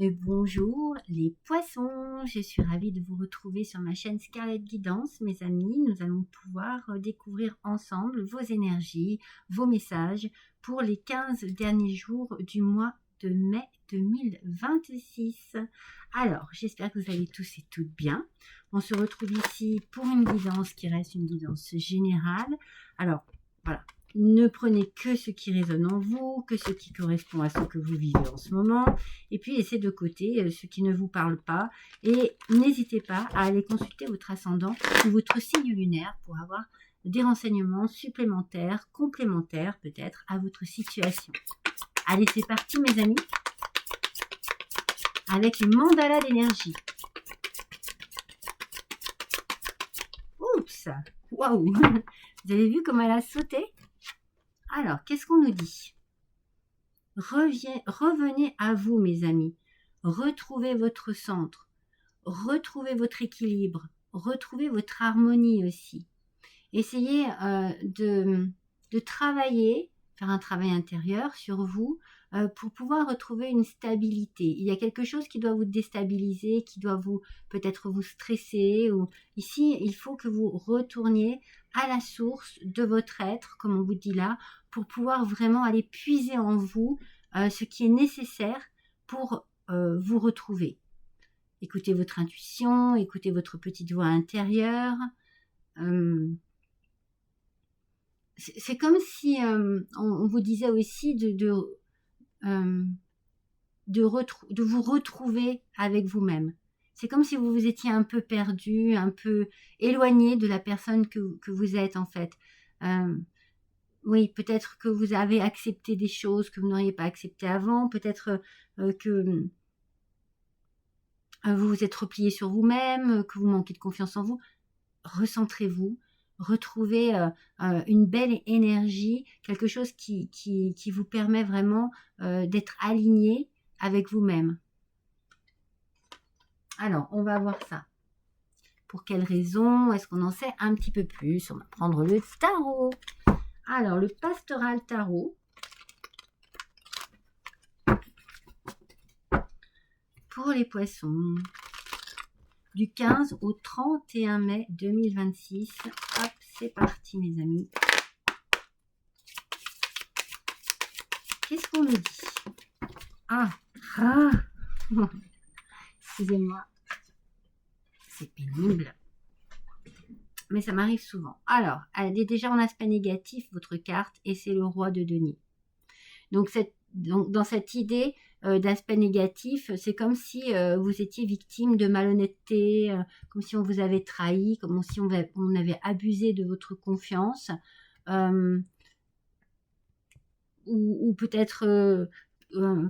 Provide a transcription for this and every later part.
Et bonjour les poissons, je suis ravie de vous retrouver sur ma chaîne Scarlett Guidance, mes amis. Nous allons pouvoir découvrir ensemble vos énergies, vos messages pour les 15 derniers jours du mois de mai 2026. Alors, j'espère que vous allez tous et toutes bien. On se retrouve ici pour une guidance qui reste une guidance générale. Alors, voilà. Ne prenez que ce qui résonne en vous, que ce qui correspond à ce que vous vivez en ce moment, et puis laissez de côté ce qui ne vous parle pas, et n'hésitez pas à aller consulter votre ascendant ou votre signe lunaire pour avoir des renseignements supplémentaires, complémentaires peut-être à votre situation. Allez, c'est parti mes amis, avec le mandala d'énergie. Oups, waouh, vous avez vu comment elle a sauté? Alors, qu'est-ce qu'on nous dit? Revenez à vous, mes amis. Retrouvez votre centre. Retrouvez votre équilibre. Retrouvez votre harmonie aussi. Essayez de travailler, faire un travail intérieur sur vous pour pouvoir retrouver une stabilité. Il y a quelque chose qui doit vous déstabiliser, qui doit vous peut-être vous stresser. Ici, il faut que vous retourniez à la source de votre être, comme on vous dit là, pour pouvoir vraiment aller puiser en vous ce qui est nécessaire pour vous retrouver. Écoutez votre intuition, écoutez votre petite voix intérieure. C'est comme si on vous disait aussi de vous retrouver avec vous-même. C'est comme si vous vous étiez un peu perdu, un peu éloigné de la personne que vous êtes en fait. Oui, peut-être que vous avez accepté des choses que vous n'auriez pas acceptées avant, peut-être que vous vous êtes replié sur vous-même, que vous manquez de confiance en vous. Recentrez-vous, retrouvez une belle énergie, quelque chose qui vous permet vraiment d'être aligné avec vous-même. Alors, on va voir ça. Pour quelles raisons? Est-ce qu'on en sait un petit peu plus? On va prendre le tarot. Alors, le pastoral tarot. Pour les poissons. Du 15 au 31 mai 2026. Hop, c'est parti mes amis. Qu'est-ce qu'on nous dit? Ah excusez-moi, c'est pénible, mais ça m'arrive souvent. Alors, elle est déjà en aspect négatif, votre carte, et c'est le roi de denier. Donc, dans cette idée d'aspect négatif, c'est comme si vous étiez victime de malhonnêteté, comme si on vous avait trahi, comme si on avait abusé de votre confiance, ou peut-être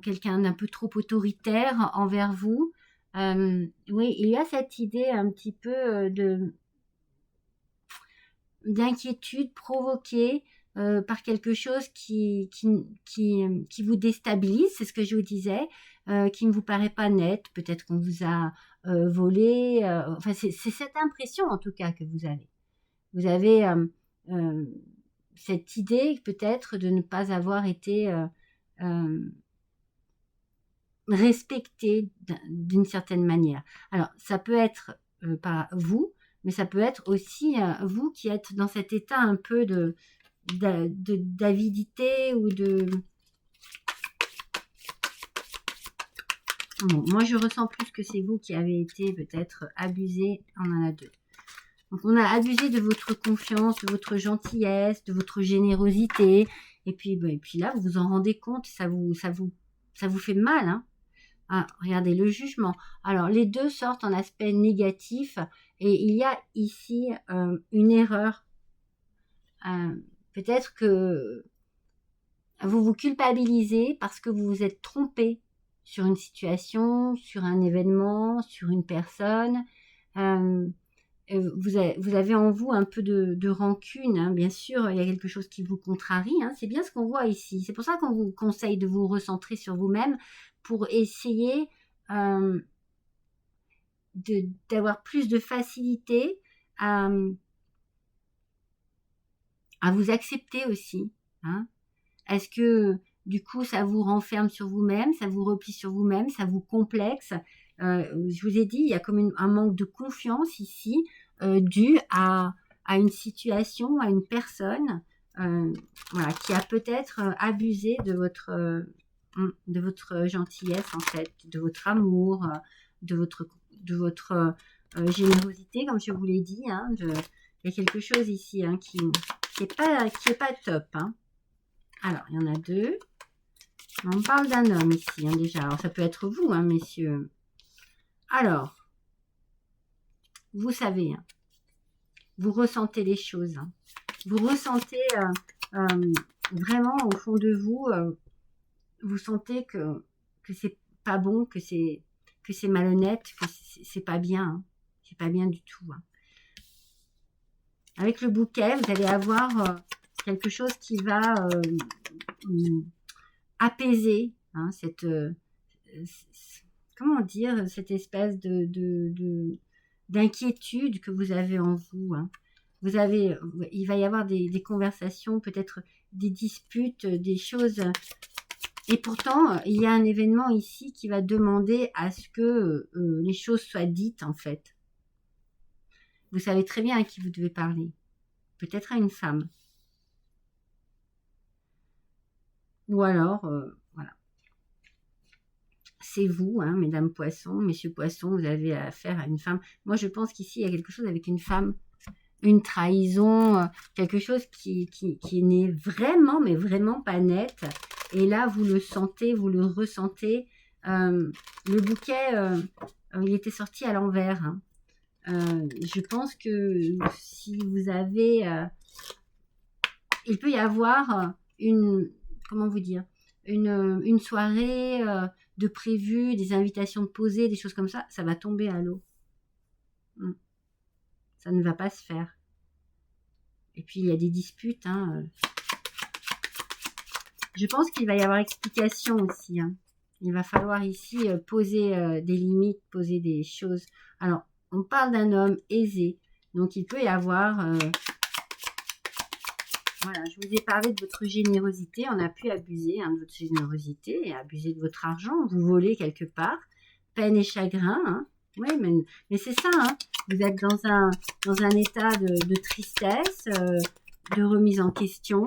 quelqu'un d'un peu trop autoritaire envers vous. Oui, il y a cette idée un petit peu d'inquiétude provoquée par quelque chose qui vous déstabilise, c'est ce que je vous disais, qui ne vous paraît pas net, peut-être qu'on vous a volé, enfin c'est cette impression en tout cas que vous avez. Vous avez cette idée peut-être de ne pas avoir été respecté d'une certaine manière. Alors, ça peut être pas vous, mais ça peut être aussi vous qui êtes dans cet état un peu d'avidité ou de... Bon, moi, je ressens plus que c'est vous qui avez été peut-être abusé. On en a deux. Donc, on a abusé de votre confiance, de votre gentillesse, de votre générosité. Et puis là, vous vous en rendez compte, ça vous fait mal, hein. Ah, regardez, le jugement. Alors, les deux sortent en aspect négatif et il y a ici une erreur. Peut-être que vous vous culpabilisez parce que vous vous êtes trompé sur une situation, sur un événement, sur une personne. Vous avez en vous un peu de rancune, hein. Bien sûr, il y a quelque chose qui vous contrarie, hein. C'est bien ce qu'on voit ici. C'est pour ça qu'on vous conseille de vous recentrer sur vous-même pour essayer d'avoir plus de facilité à vous accepter aussi, hein. Est-ce que Du coup, ça vous renferme sur vous-même, ça vous replie sur vous-même, ça vous complexe. Je vous ai dit, il y a comme un manque de confiance ici, dû à une situation, à une personne, voilà, qui a peut-être abusé de votre gentillesse en fait, de votre amour, de votre générosité, comme je vous l'ai dit. Hein, il y a quelque chose ici hein, qui est pas top. Hein. Alors, il y en a deux. On parle d'un homme ici, hein, déjà. Alors, ça peut être vous, hein, messieurs. Alors, vous savez, hein, vous ressentez les choses. Hein. Vous ressentez vraiment au fond de vous, vous sentez que c'est pas bon, que c'est malhonnête, que c'est pas bien. Hein. C'est pas bien du tout. Hein. Avec le bouquet, vous allez avoir quelque chose qui va apaiser hein, cette comment dire, cette espèce d'inquiétude que vous avez en vous. Hein. Il va y avoir des conversations, peut-être des disputes, des choses. Et pourtant, il y a un événement ici qui va demander à ce que les choses soient dites, en fait. Vous savez très bien à qui vous devez parler. Peut-être à une femme. Ou alors, voilà. C'est vous, hein, mesdames poissons, messieurs poissons, vous avez affaire à une femme. Moi, je pense qu'ici, il y a quelque chose avec une femme, une trahison, quelque chose qui n'est vraiment, mais vraiment pas net. Et là, vous le sentez, vous le ressentez. Le bouquet, il était sorti à l'envers. Hein. Je pense que si vous avez... il peut y avoir comment vous dire, une soirée de prévu, des invitations de poser, des choses comme ça, ça va tomber à l'eau. Ça ne va pas se faire. Et puis il y a des disputes. Hein. Je pense qu'il va y avoir explication aussi. Hein. Il va falloir ici poser des limites, poser des choses. Alors, on parle d'un homme aisé. Donc il peut y avoir... voilà, je vous ai parlé de votre générosité. On a pu abuser hein, de votre générosité et abuser de votre argent. Vous volez quelque part. Peine et chagrin. Hein. Oui, mais c'est ça. Hein. Vous êtes dans un état de tristesse, de remise en question.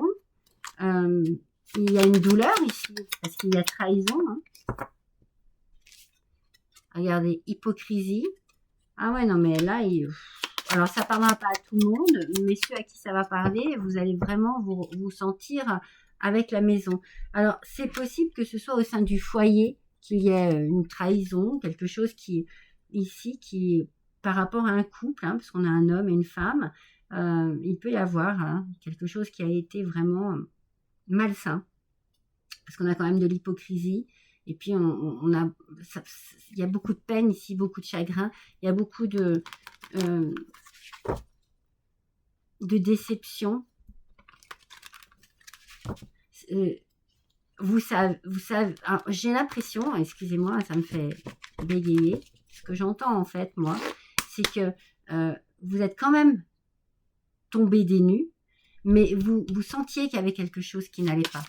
Il y a une douleur ici, parce qu'il y a trahison. Hein. Regardez, hypocrisie. Ah ouais, non, mais là, alors ça ne parlera pas à tout le monde, mais ceux à qui ça va parler, vous allez vraiment vous sentir avec la maison. Alors, c'est possible que ce soit au sein du foyer qu'il y ait une trahison, quelque chose ici, qui par rapport à un couple, hein, parce qu'on a un homme et une femme, il peut y avoir hein, quelque chose qui a été vraiment malsain, parce qu'on a quand même de l'hypocrisie. Et puis, il y a beaucoup de peine ici, beaucoup de chagrin. Il y a beaucoup de déception. Vous savez, j'ai l'impression, excusez-moi, ça me fait bégayer. Ce que j'entends en fait, moi, c'est que vous êtes quand même tombé des nues, mais vous sentiez qu'il y avait quelque chose qui n'allait pas.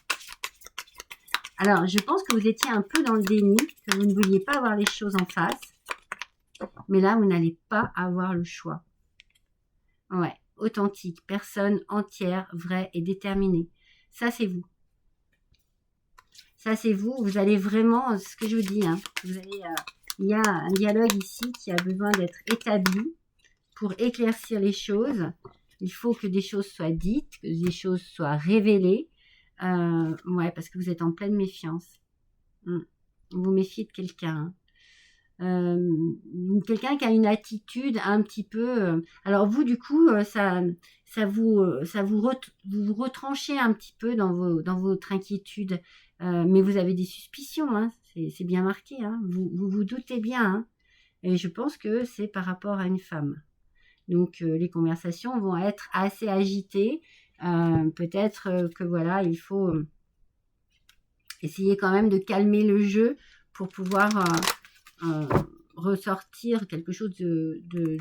Alors, je pense que vous étiez un peu dans le déni, que vous ne vouliez pas avoir les choses en face. Mais là, vous n'allez pas avoir le choix. Ouais, authentique, personne entière, vraie et déterminée. Ça, c'est vous. Ça, c'est vous. Vous allez vraiment, ce que je vous dis, hein, il y a un dialogue ici qui a besoin d'être établi pour éclaircir les choses. Il faut que des choses soient dites, que des choses soient révélées. Ouais, parce que vous êtes en pleine méfiance. Vous méfiez de quelqu'un. Quelqu'un qui a une attitude un petit peu... alors vous, du coup, vous retranchez un petit peu dans votre inquiétude. Mais vous avez des suspicions, hein, c'est bien marqué. Hein, vous doutez bien. Hein, et je pense que c'est par rapport à une femme. Donc, les conversations vont être assez agitées. Peut-être que voilà, il faut essayer quand même de calmer le jeu pour pouvoir ressortir quelque chose de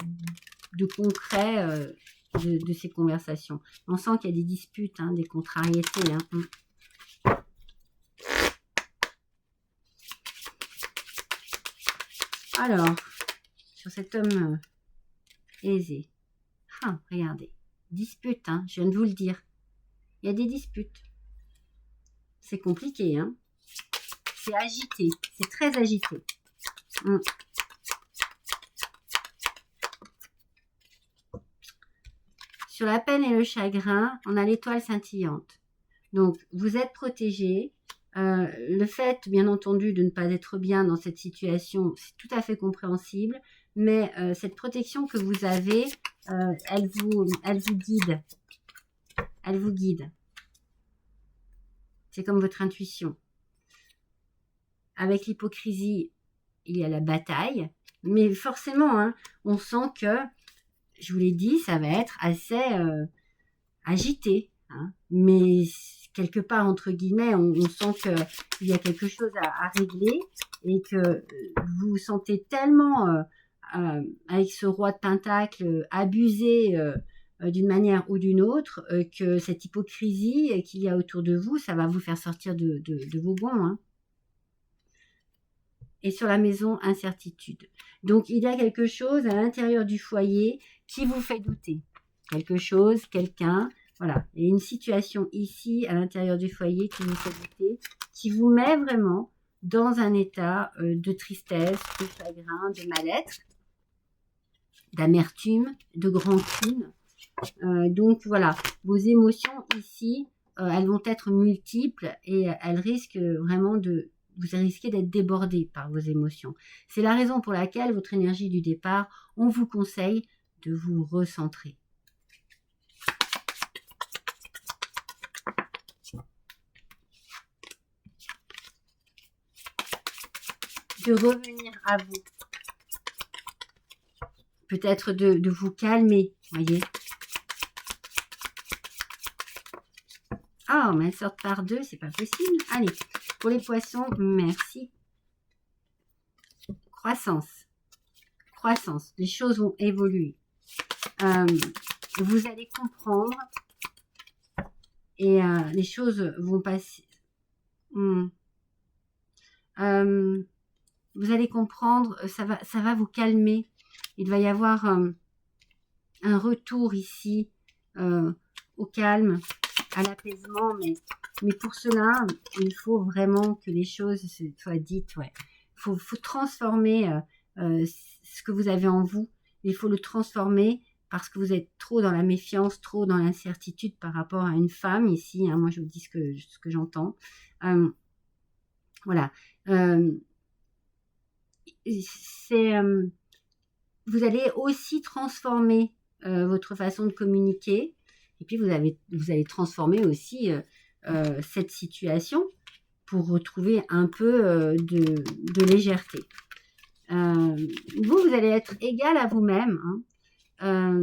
concret de ces conversations. On sent qu'il y a des disputes, hein, des contrariétés. Hein. Alors, sur cet homme aisé. Ah, regardez. Dispute, hein, je viens de vous le dire. Il y a des disputes. C'est compliqué, hein. C'est agité. C'est très agité. Sur la peine et le chagrin, on a l'étoile scintillante. Donc, vous êtes protégé. Le fait, bien entendu, de ne pas être bien dans cette situation, c'est tout à fait compréhensible. Mais cette protection que vous avez, elle vous guide. Elle vous guide. C'est comme votre intuition. Avec l'hypocrisie, il y a la bataille. Mais forcément, hein, on sent que, je vous l'ai dit, ça va être assez agité. Hein, mais quelque part, entre guillemets, on sent qu'il y a quelque chose à régler et que vous vous sentez tellement, avec ce roi de Pentacle, abusé d'une manière ou d'une autre, que cette hypocrisie qu'il y a autour de vous, ça va vous faire sortir de vos gonds. Hein. Et sur la maison, incertitude. Donc, il y a quelque chose à l'intérieur du foyer qui vous fait douter. Quelque chose, quelqu'un, voilà. Il y a une situation ici, à l'intérieur du foyer, qui vous fait douter, qui vous met vraiment dans un état de tristesse, de chagrin, de mal-être, d'amertume, de rancune. Donc, voilà. Vos émotions ici, elles vont être multiples et elles risquent vraiment vous risquez d'être débordé par vos émotions. C'est la raison pour laquelle votre énergie du départ, on vous conseille de vous recentrer. De revenir à vous. Peut-être de vous calmer, voyez. Ah, mais elles sortent par deux, c'est pas possible. Allez, pour les poissons, merci. Croissance. Croissance. Les choses vont évoluer. Vous allez comprendre et les choses vont passer. Vous allez comprendre, ça va vous calmer. Il va y avoir un retour ici au calme, à l'apaisement, mais pour cela, il faut vraiment que les choses soient dites. Ouais. Faut transformer ce que vous avez en vous. Il faut le transformer parce que vous êtes trop dans la méfiance, trop dans l'incertitude par rapport à une femme ici. Hein, moi, je vous dis ce que j'entends. Voilà. Vous allez aussi transformer votre façon de communiquer. Et puis, vous allez transformer aussi cette situation pour retrouver un peu de légèreté. Vous allez être égal à vous-même. Hein.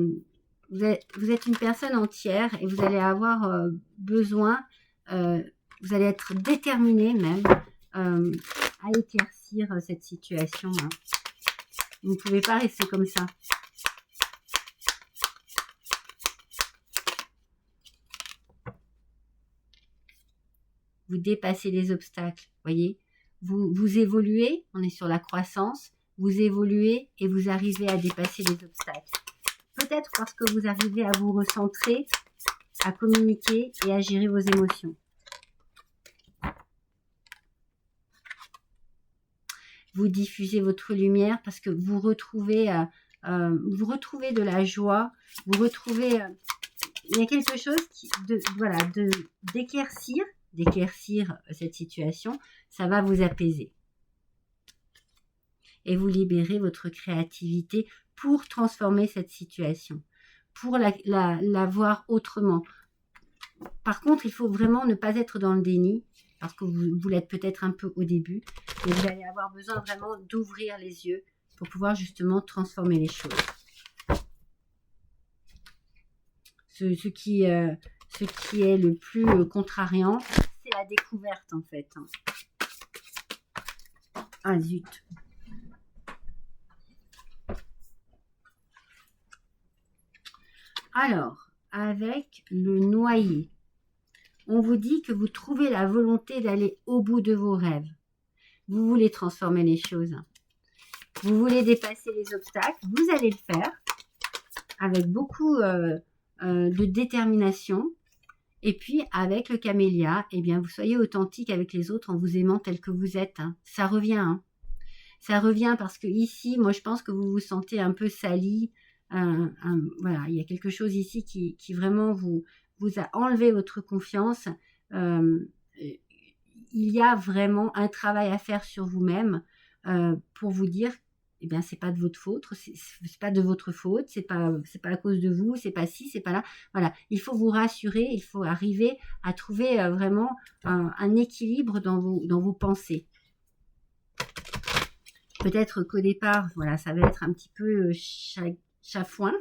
Vous êtes une personne entière et vous allez avoir besoin, vous allez être déterminé même à éclaircir cette situation. Hein. Vous ne pouvez pas rester comme ça. Vous dépassez les obstacles, voyez. Vous évoluez, on est sur la croissance, vous évoluez et vous arrivez à dépasser les obstacles. Peut-être parce que vous arrivez à vous recentrer, à communiquer et à gérer vos émotions. Vous diffusez votre lumière parce que vous retrouvez de la joie, vous retrouvez... il y a quelque chose d'éclaircir cette situation, ça va vous apaiser. Et vous libérez votre créativité pour transformer cette situation, pour la voir autrement. Par contre, il faut vraiment ne pas être dans le déni, parce que vous l'êtes peut-être un peu au début, et vous allez avoir besoin vraiment d'ouvrir les yeux pour pouvoir justement transformer les choses. Ce qui est le plus contrariant, c'est la découverte en fait. Ah zut. Alors, avec le noyer, on vous dit que vous trouvez la volonté d'aller au bout de vos rêves. Vous voulez transformer les choses. Vous voulez dépasser les obstacles, vous allez le faire avec beaucoup de détermination. Et puis, avec le camélia, eh bien, vous soyez authentique avec les autres en vous aimant tel que vous êtes. Hein. Ça revient. Hein. Ça revient parce que ici, moi, je pense que vous vous sentez un peu sali. Voilà, il y a quelque chose ici qui vraiment vous a enlevé votre confiance. Il y a vraiment un travail à faire sur vous-même pour vous dire, eh bien, c'est pas de votre faute, c'est pas de votre faute, c'est pas à cause de vous, c'est pas ci, c'est pas là. Voilà, il faut vous rassurer, il faut arriver à trouver vraiment un équilibre dans vos pensées. Peut-être qu'au départ, voilà, ça va être un petit peu chafouin,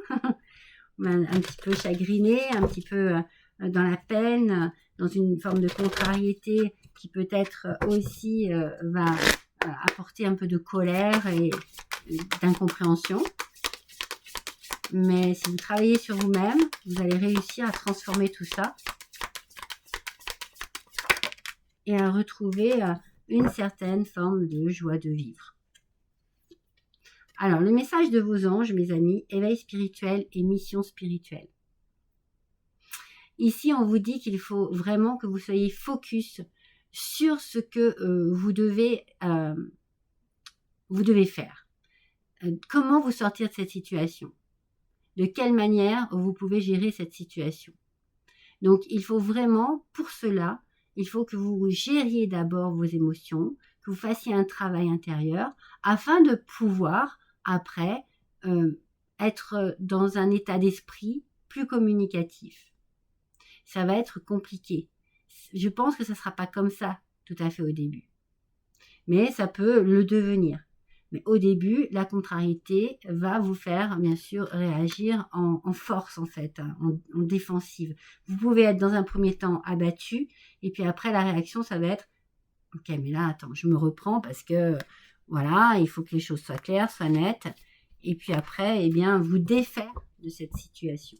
un petit peu chagriné, un petit peu dans la peine, dans une forme de contrariété qui peut-être aussi va apporter un peu de colère et d'incompréhension. Mais si vous travaillez sur vous-même, vous allez réussir à transformer tout ça et à retrouver une certaine forme de joie de vivre. Alors, le message de vos anges, mes amis, éveil spirituel et mission spirituelle. Ici, on vous dit qu'il faut vraiment que vous soyez focus sur ce que vous devez faire. Comment vous sortir de cette situation? De quelle manière vous pouvez gérer cette situation? Donc, il faut vraiment, pour cela, il faut que vous gériez d'abord vos émotions, que vous fassiez un travail intérieur, afin de pouvoir, après, être dans un état d'esprit plus communicatif. Ça va être compliqué. Je pense que ça ne sera pas comme ça tout à fait au début. Mais ça peut le devenir. Mais au début, la contrariété va vous faire, bien sûr, réagir en force, en fait, hein, en défensive. Vous pouvez être dans un premier temps abattu, et puis après, la réaction, ça va être « Ok, mais là, attends, je me reprends parce que, voilà, il faut que les choses soient claires, soient nettes. » Et puis après, eh bien, vous défaire de cette situation.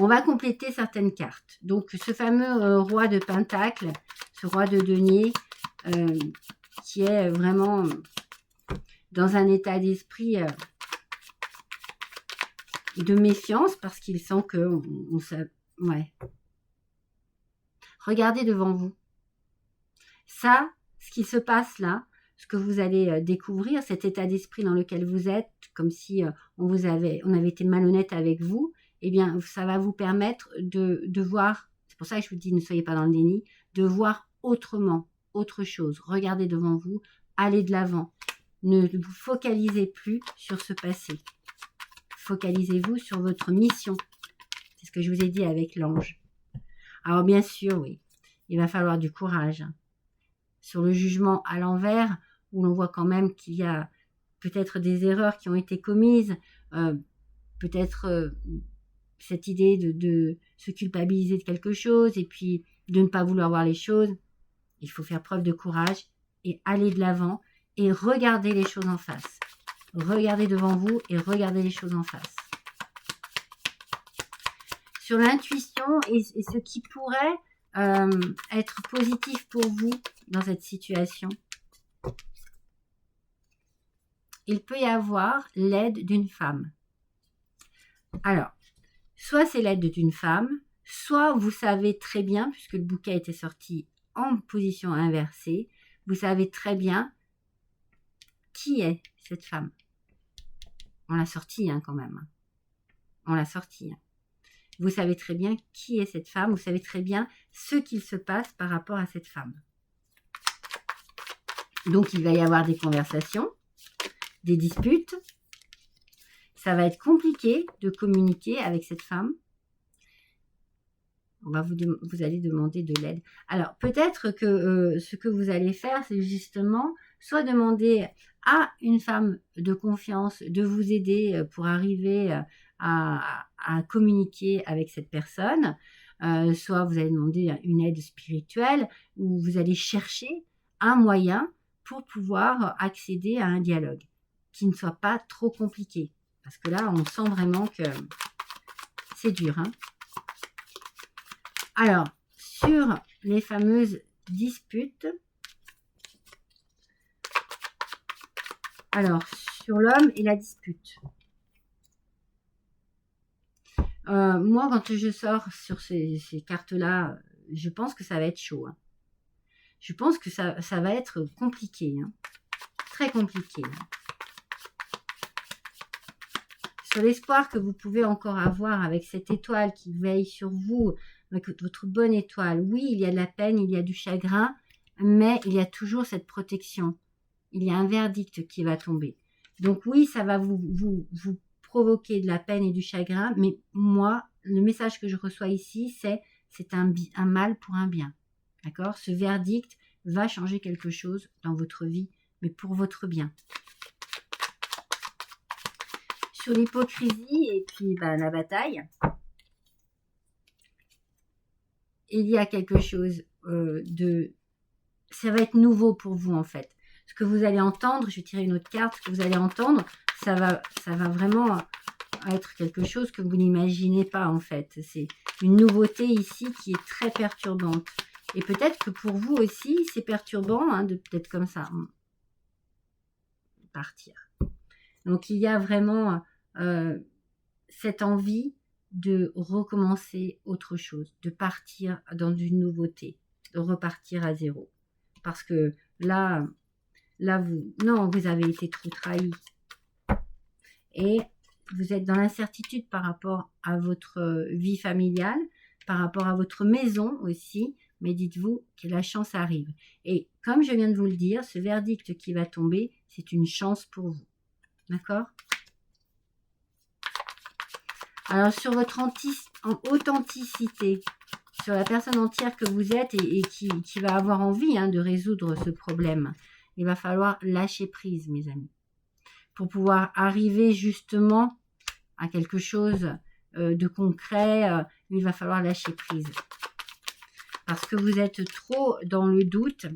On va compléter certaines cartes. Donc, ce fameux roi de Pentacle, ce roi de denier, qui est vraiment dans un état d'esprit de méfiance parce qu'il sent que ouais. Regardez devant vous. Ça, ce qui se passe là, ce que vous allez découvrir, cet état d'esprit dans lequel vous êtes, comme si on avait été malhonnête avec vous, eh bien, ça va vous permettre de voir, c'est pour ça que je vous dis ne soyez pas dans le déni, de voir autrement, autre chose. Regardez devant vous, allez de l'avant. Ne vous focalisez plus sur ce passé. Focalisez-vous sur votre mission. C'est ce que je vous ai dit avec l'ange. Alors bien sûr, oui, il va falloir du courage. Sur le jugement à l'envers, où l'on voit quand même qu'il y a peut-être des erreurs qui ont été commises, peut-être cette idée de se culpabiliser de quelque chose et puis de ne pas vouloir voir les choses. Il faut faire preuve de courage et aller de l'avant et regarder les choses en face. Regardez devant vous et regardez les choses en face. Sur l'intuition et ce qui pourrait être positif pour vous dans cette situation, il peut y avoir l'aide d'une femme. Alors, soit c'est l'aide d'une femme, soit vous savez très bien, puisque le bouquet était sorti en position inversée, vous savez très bien qui est cette femme. On l'a sorti quand même. On l'a sorti. Vous savez très bien qui est cette femme, vous savez très bien ce qu'il se passe par rapport à cette femme. Donc il va y avoir des conversations, des disputes. Ça va être compliqué de communiquer avec cette femme. Vous allez demander de l'aide. Alors, peut-être que ce que vous allez faire, c'est justement soit demander à une femme de confiance de vous aider pour arriver à communiquer avec cette personne, soit vous allez demander une aide spirituelle ou vous allez chercher un moyen pour pouvoir accéder à un dialogue qui ne soit pas trop compliqué. Parce que là, on sent vraiment que c'est dur, hein. Alors, sur les fameuses disputes, Alors, sur l'homme et la dispute. Moi, quand je sors sur ces cartes-là, je pense que ça va être chaud. Hein. Je pense que ça va être compliqué. Hein. Très compliqué. Hein. Sur l'espoir que vous pouvez encore avoir avec cette étoile qui veille sur vous, avec votre bonne étoile. Oui, il y a de la peine, il y a du chagrin, mais il y a toujours cette protection. Il y a un verdict qui va tomber. Donc oui, ça va vous provoquer de la peine et du chagrin, mais moi, le message que je reçois ici, c'est un mal pour un bien. D'accord? Ce verdict va changer quelque chose dans votre vie, mais pour votre bien. Sur l'hypocrisie et puis la bataille, il y a quelque chose ça va être nouveau pour vous en fait. Ce que vous allez entendre, je vais tirer une autre carte, ce que vous allez entendre, ça va vraiment être quelque chose que vous n'imaginez pas en fait. C'est une nouveauté ici qui est très perturbante. Et peut-être que pour vous aussi, c'est perturbant hein, de peut-être comme ça partir. Donc il y a vraiment cette envie de recommencer autre chose, de partir dans une nouveauté, de repartir à zéro. Parce que là vous avez été trop trahi. Et vous êtes dans l'incertitude par rapport à votre vie familiale, par rapport à votre maison aussi, mais dites-vous que la chance arrive. Et comme je viens de vous le dire, ce verdict qui va tomber, c'est une chance pour vous. D'accord ? Alors, sur votre authenticité, sur la personne entière que vous êtes et qui va avoir envie de résoudre ce problème, il va falloir lâcher prise, mes amis, pour pouvoir arriver justement à quelque chose de concret. Il va falloir lâcher prise. Parce que vous êtes trop dans le doute.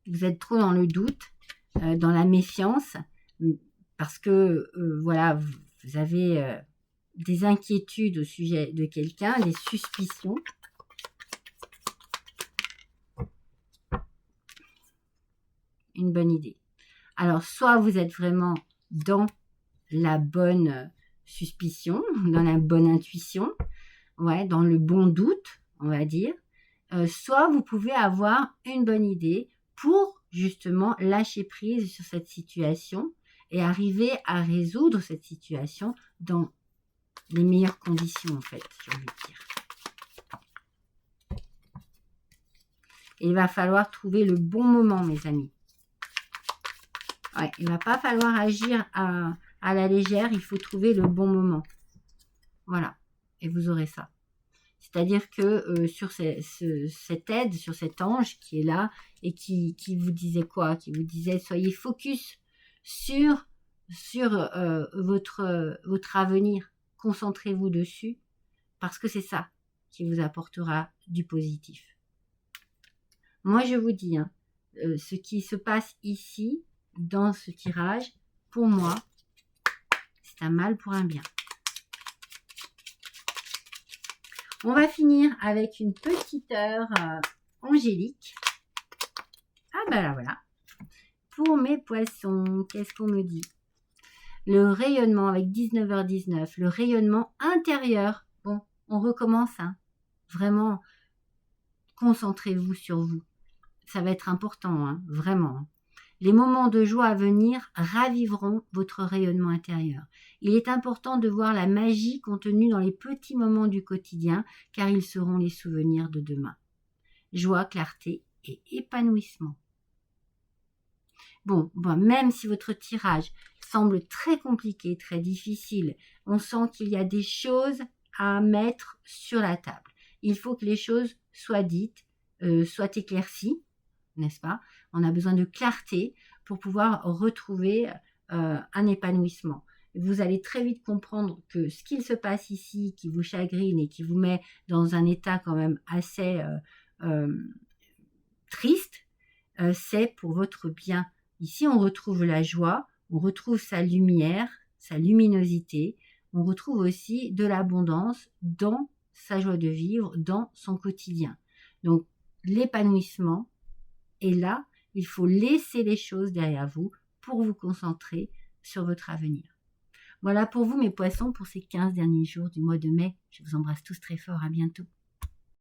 Vous êtes trop dans le doute, dans la méfiance, parce que voilà, vous avez des inquiétudes au sujet de quelqu'un, des suspicions. Une bonne idée. Alors, soit vous êtes vraiment dans la bonne suspicion, dans la bonne intuition, ouais, dans le bon doute, on va dire, soit vous pouvez avoir une bonne idée pour justement lâcher prise sur cette situation et arriver à résoudre cette situation dans les meilleures conditions, en fait, j'ai envie de dire. Et il va falloir trouver le bon moment, mes amis. Ouais, il ne va pas falloir agir à la légère, il faut trouver le bon moment. Voilà, et vous aurez ça. C'est-à-dire que sur cette aide, sur cet ange qui est là et qui vous disait quoi? Qui vous disait soyez focus sur votre avenir. Concentrez-vous dessus parce que c'est ça qui vous apportera du positif. Moi, je vous dis, ce qui se passe ici, dans ce tirage, pour moi, c'est un mal pour un bien. On va finir avec une petite heure angélique. Ah ben là, voilà. Pour mes poissons, qu'est-ce qu'on me dit? Le rayonnement avec 19h19, le rayonnement intérieur. Bon, on recommence. Vraiment, concentrez-vous sur vous. Ça va être important, vraiment. Les moments de joie à venir raviveront votre rayonnement intérieur. Il est important de voir la magie contenue dans les petits moments du quotidien, car ils seront les souvenirs de demain. Joie, clarté et épanouissement. Bon, même si votre tirage semble très compliqué, très difficile, on sent qu'il y a des choses à mettre sur la table. Il faut que les choses soient dites, soient éclaircies, n'est-ce pas? On a besoin de clarté pour pouvoir retrouver un épanouissement. Vous allez très vite comprendre que ce qu'il se passe ici, qui vous chagrine et qui vous met dans un état quand même assez triste, c'est pour votre bien. Ici, on retrouve la joie, on retrouve sa lumière, sa luminosité, on retrouve aussi de l'abondance dans sa joie de vivre, dans son quotidien. Donc, l'épanouissement est là Il faut laisser les choses derrière vous pour vous concentrer sur votre avenir. Voilà pour vous mes poissons pour ces 15 derniers jours du mois de mai. Je vous embrasse tous très fort, à bientôt.